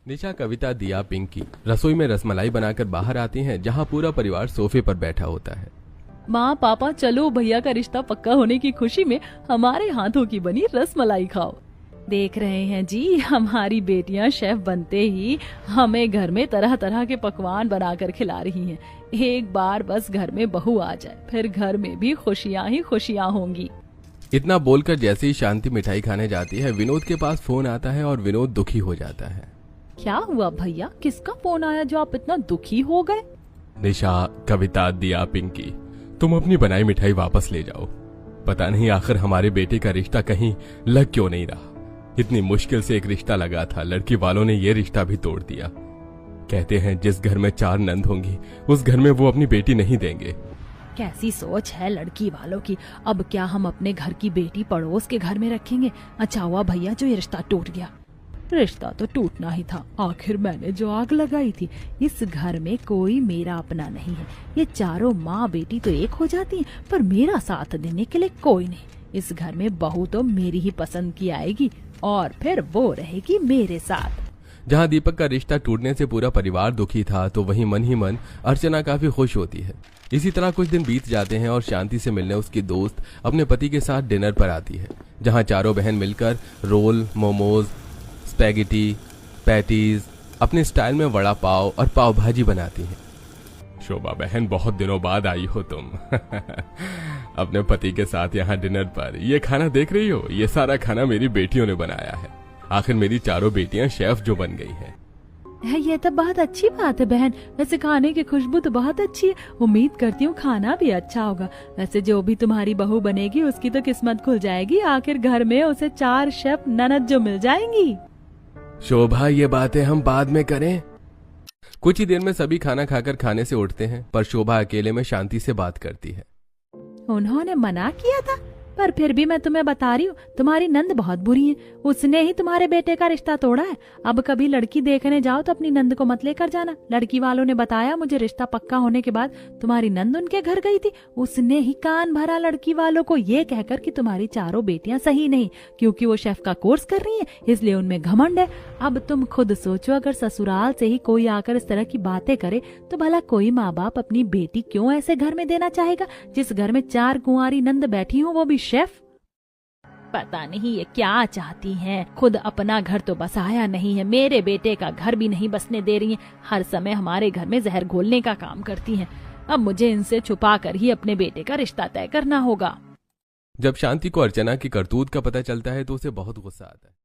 निशा, कविता, दिया, पिंकी रसोई में रसमलाई बनाकर बाहर आती हैं, जहां पूरा परिवार सोफे पर बैठा होता है। माँ पापा चलो भैया का रिश्ता पक्का होने की खुशी में हमारे हाथों की बनी रसमलाई खाओ। देख रहे हैं जी, हमारी बेटियां शेफ बनते ही हमें घर में तरह तरह के पकवान बनाकर खिला रही हैं। एक बार बस घर में बहू आ जाए, फिर घर में भी खुशियां ही खुशियां होंगी। इतना बोलकर जैसे ही शांति मिठाई खाने जाती है, विनोद के पास फोन आता है और विनोद दुखी हो जाता है। क्या हुआ भैया, किसका फोन आया जो आप इतना दुखी हो गए? निशा, कविता, दिया, पिंकी, तुम अपनी बनाई मिठाई वापस ले जाओ। पता नहीं आखिर हमारे बेटे का रिश्ता कहीं लग क्यों नहीं रहा। इतनी मुश्किल से एक रिश्ता लगा था, लड़की वालों ने ये रिश्ता भी तोड़ दिया। कहते हैं जिस घर में 4 नंद होंगी उस घर में वो अपनी बेटी नहीं देंगे। कैसी सोच है लड़की वालों की। अब क्या हम अपने घर की बेटी पड़ोस के घर में रखेंगे? अच्छा हुआ भैया जो ये रिश्ता टूट गया। रिश्ता तो टूटना ही था, आखिर मैंने जो आग लगाई थी। इस घर में कोई मेरा अपना नहीं है। ये चारों माँ बेटी तो एक हो जाती हैं, पर मेरा साथ देने के लिए कोई नहीं। इस घर में बहू तो मेरी ही पसंद की आएगी और फिर वो रहेगी मेरे साथ। जहां दीपक का रिश्ता टूटने से पूरा परिवार दुखी था, तो वहीं मन ही मन अर्चना काफी खुश होती है। इसी तरह कुछ दिन बीत जाते हैं और शांति से मिलने उसकी दोस्त अपने पति के साथ डिनर पर आती है, जहां चारों बहन मिलकर रोल, मोमोज, स्पैगेटी, पैटीज, अपने स्टाइल में वड़ा पाव और पाव भाजी बनाती हैं। शोभा बहन, बहुत दिनों बाद आई हो तुम अपने पति के साथ यहाँ डिनर पर। ये खाना देख रही हो, ये सारा खाना मेरी बेटियों ने बनाया है। आखिर मेरी चारों बेटियां शेफ जो बन गई हैं। ये तो बहुत अच्छी बात है बहन। वैसे खाने की खुशबू तो बहुत अच्छी है। उम्मीद करती हूँ खाना भी अच्छा होगा। वैसे जो भी तुम्हारी बहू बनेगी उसकी तो किस्मत खुल जाएगी। आखिर घर में उसे 4 शेफ ननद जो मिल जाएंगी। शोभा, ये बातें हम बाद में करें। कुछ ही देर में सभी खाना खाकर खाने से उठते हैं, पर शोभा अकेले में शांति से बात करती है। उन्होंने मना किया था, पर फिर भी मैं तुम्हें बता रही हूँ, तुम्हारी नंद बहुत बुरी है। उसने ही तुम्हारे बेटे का रिश्ता तोड़ा है। अब कभी लड़की देखने जाओ तो अपनी नंद को मत लेकर जाना। लड़की वालों ने बताया मुझे रिश्ता पक्का होने के बाद तुम्हारी नंद उनके घर गई थी। उसने ही कान भरा लड़की वालों को ये कहकर कि तुम्हारी चारों बेटियां सही नहीं, क्योंकि वो शेफ का कोर्स कर रही है, इसलिए उनमें घमंड है। अब तुम खुद सोचो, अगर ससुराल से ही कोई आकर इस तरह की बातें करे तो भला कोई माँ बाप अपनी बेटी क्यों ऐसे घर में देना चाहेगा, जिस घर में 4 कुंवारी नंद बैठी हो, वो भी शेफ। पता नहीं ये क्या चाहती हैं। खुद अपना घर तो बसाया नहीं है, मेरे बेटे का घर भी नहीं बसने दे रही हैं। हर समय हमारे घर में जहर घोलने का काम करती हैं। अब मुझे इनसे छुपा कर ही अपने बेटे का रिश्ता तय करना होगा। जब शांति को अर्चना की करतूत का पता चलता है तो उसे बहुत गुस्सा आता है।